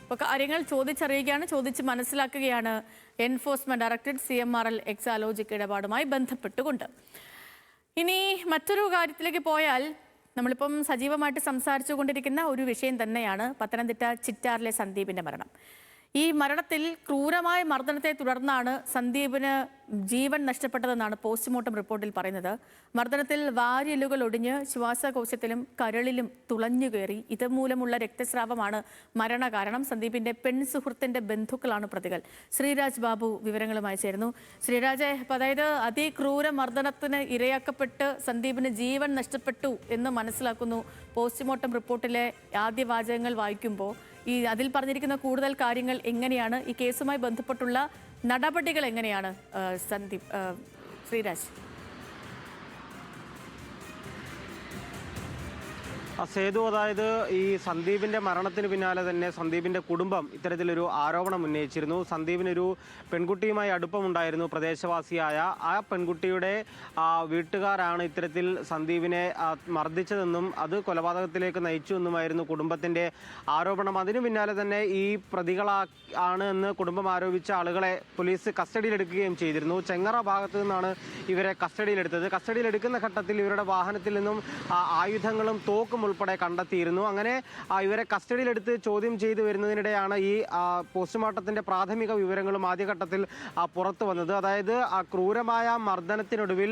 ഇപ്പോൾ കാര്യങ്ങൾ ചോദിച്ചറിയുകയാണ്, ചോദിച്ച് മനസ്സിലാക്കുകയാണ് എൻഫോഴ്സ്മെന്റ് ഡയറക്ടറേറ്റ് CMRL എക്സാലോജിക് ഇടപാടുമായി ബന്ധപ്പെട്ടുകൊണ്ട്. ഇനി മറ്റൊരു കാര്യത്തിലേക്ക് പോയാൽ, നമ്മളിപ്പം സജീവമായിട്ട് സംസാരിച്ചു കൊണ്ടിരിക്കുന്ന ഒരു വിഷയം തന്നെയാണ് പത്തനംതിട്ട ചിറ്റാറിലെ സന്ദീപിന്റെ മരണം. ഈ മരണത്തിൽ ക്രൂരമായ മർദ്ദനത്തെ തുടർന്നാണ് സന്ദീപിന് ജീവൻ നഷ്ടപ്പെട്ടതെന്നാണ് പോസ്റ്റ്മോർട്ടം റിപ്പോർട്ടിൽ പറയുന്നത്. മർദ്ദനത്തിൽ വാരിയെല്ലുകൾ ഒടിഞ്ഞ് ശ്വാസകോശത്തിലും കരളിലും തുളഞ്ഞുകയറി. ഇതുമൂലമുള്ള രക്തസ്രാവമാണ് മരണകാരണം. സന്ദീപിന്റെ പെൺസുഹൃത്തിന്റെ ബന്ധുക്കളാണ് പ്രതികൾ. ശ്രീരാജ് ബാബു വിവരങ്ങളുമായി ചേരുന്നു. ശ്രീരാജ്, അതായത് അതിക്രൂര മർദ്ദനത്തിന് ഇരയാക്കപ്പെട്ട് സന്ദീപിന് ജീവൻ നഷ്ടപ്പെട്ടു എന്ന് മനസ്സിലാക്കുന്നു പോസ്റ്റ്മോർട്ടം റിപ്പോർട്ടിലെ ആദ്യ വാചകങ്ങൾ വായിക്കുമ്പോൾ. അതിൽ പറഞ്ഞിരിക്കുന്ന കൂടുതൽ കാര്യങ്ങൾ എങ്ങനെയാണ്? ഈ കേസുമായി ബന്ധപ്പെട്ടുള്ള നടപടികൾ എങ്ങനെയാണ് സന്ദീപ്, ശ്രീരാജ്? സേതു, അതായത് ഈ സന്ദീപിന്റെ മരണത്തിന് പിന്നാലെ തന്നെ സന്ദീപിന്റെ കുടുംബം ഇത്തരത്തിലൊരു ആരോപണം ഉന്നയിച്ചിരുന്നു. സന്ദീപിനൊരു പെൺകുട്ടിയുമായി അടുപ്പമുണ്ടായിരുന്നു, പ്രദേശവാസിയായ. ആ പെൺകുട്ടിയുടെ വീട്ടുകാരാണ് ഇത്തരത്തിൽ സന്ദീപിനെ മർദ്ദിച്ചതെന്നും അത് കൊലപാതകത്തിലേക്ക് നയിച്ചു എന്നുമായിരുന്നു കുടുംബത്തിന്റെ ആരോപണം. അതിനു പിന്നാലെ തന്നെ ഈ പ്രതികളാണ് എന്ന് കുടുംബം ആരോപിച്ച ആളുകളെ പോലീസ് കസ്റ്റഡിയിലെടുക്കുകയും ചെയ്തിരുന്നു. ചെങ്ങറ ഭാഗത്തു നിന്നാണ് ഇവരെ കസ്റ്റഡിയിലെടുത്തത്. കസ്റ്റഡിയിലെടുക്കുന്ന ഘട്ടത്തിൽ ഇവരുടെ വാഹനത്തിൽ നിന്നും ആയുധങ്ങളും തോക്കും ഉൾപ്പെടെ കണ്ടെത്തിയിരുന്നു. അങ്ങനെ ഇവരെ കസ്റ്റഡിയിലെടുത്ത് ചോദ്യം ചെയ്തു വരുന്നതിനിടെയാണ് ഈ പോസ്റ്റ്മോർട്ടത്തിന്റെ പ്രാഥമിക വിവരങ്ങളും ആദ്യഘട്ടത്തിൽ പുറത്തു വന്നത്. അതായത് ക്രൂരമായ മർദ്ദനത്തിനൊടുവിൽ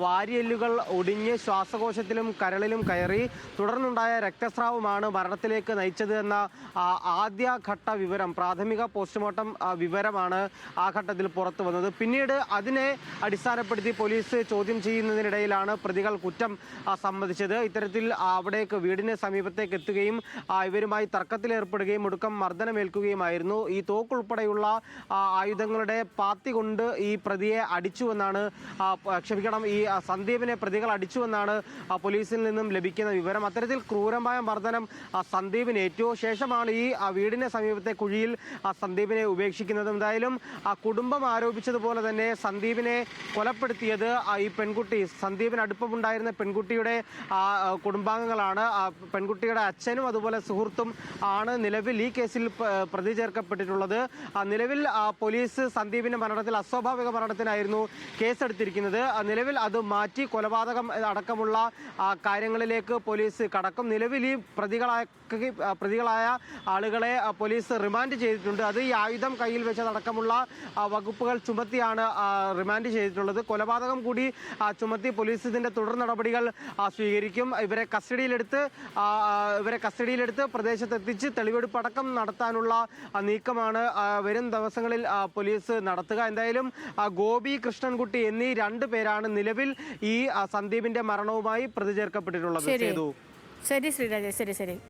വാരിയെല്ലുകൾ ഒടിഞ്ഞ് ശ്വാസകോശത്തിലും കരളിലും കയറി. തുടർന്നുണ്ടായ രക്തസ്രാവമാണ് മരണത്തിലേക്ക് നയിച്ചത് എന്ന ആദ്യഘട്ട വിവരം, പ്രാഥമിക പോസ്റ്റ്മോർട്ടം വിവരമാണ് ആ ഘട്ടത്തിൽ പുറത്തു വന്നത്. പിന്നീട് അതിനെ അടിസ്ഥാനപ്പെടുത്തി പോലീസ് ചോദ്യം ചെയ്യുന്നതിനിടയിലാണ് പ്രതികൾ കുറ്റം സമ്മതിച്ചത്. ഇത്തരത്തിൽ അവിടേക്ക് വീടിന് സമീപത്തേക്ക് എത്തുകയും ഇവരുമായി തർക്കത്തിലേർപ്പെടുകയും ഒടുക്കം മർദ്ദനമേൽക്കുകയുമായിരുന്നു. ഈ തോക്കുൾപ്പെടെയുള്ള ആയുധങ്ങളുടെ പാത്തി കൊണ്ട് ഈ പ്രതിയെ അടിച്ചുവെന്നാണ്, ഈ സന്ദീപിനെ പ്രതികൾ അടിച്ചുവെന്നാണ് പോലീസിൽ നിന്നും ലഭിക്കുന്ന വിവരം. അത്തരത്തിൽ ക്രൂരമായ മർദ്ദനം സന്ദീപിനേറ്റു. ശേഷമാണ് ഈ വീടിന് സമീപത്തെ കുഴിയിൽ സന്ദീപിനെ ഉപേക്ഷിക്കുന്നത്. എന്തായാലും കുടുംബം ആരോപിച്ചതുപോലെ തന്നെ സന്ദീപിനെ കൊലപ്പെടുത്തിയത് ഈ പെൺകുട്ടി, സന്ദീപിന് അടുപ്പമുണ്ടായിരുന്ന പെൺകുട്ടിയുടെ കുടുംബാംഗങ്ങളാണ്. പെൺകുട്ടിയുടെ അച്ഛനും അതുപോലെ സുഹൃത്തും ആണ് നിലവിൽ ഈ കേസിൽ പ്രതി ചേർക്കപ്പെട്ടിട്ടുള്ളത്. നിലവിൽ പോലീസ് സന്ദീപിന്റെ മരണത്തിൽ അസ്വാഭാവിക മരണത്തിനായിരുന്നു കേസെടുത്തിരിക്കുന്നത്. നിലവിൽ അത് മാറ്റി കൊലപാതകം അടക്കമുള്ള കാര്യങ്ങളിലേക്ക് പോലീസ് കടക്കും. നിലവിൽ ഈ പ്രതികളായ ആളുകളെ പോലീസ് റിമാൻഡ് ചെയ്തിട്ടുണ്ട്. അത് ഈ ആയുധം കയ്യിൽ വെച്ചതടക്കമുള്ള വകുപ്പുകൾ ചുമത്തിയാണ് റിമാൻഡ് ചെയ്തിട്ടുള്ളത്. കൊലപാതകം കൂടി ചുമത്തി പോലീസ് ഇതിന്റെ തുടർ നടപടികൾ സ്വീകരിക്കും. ഇവരെ കസ്റ്റഡിയിലെടുത്ത് പ്രദേശത്തെത്തിച്ച് തെളിവെടുപ്പ് അടക്കം നടത്താനുള്ള നീക്കമാണ് വരും ദിവസങ്ങളിൽ പോലീസ് നടത്തുക. എന്തായാലും ഗോപി, കൃഷ്ണൻകുട്ടി എന്നീ 2 പേരാണ് നിലവിൽ ഈ സന്ദീപിന്റെ മരണവുമായി പ്രതി ചേർക്കപ്പെട്ടിട്ടുള്ളത്. ശരി ശ്രീരാജ, ശരി.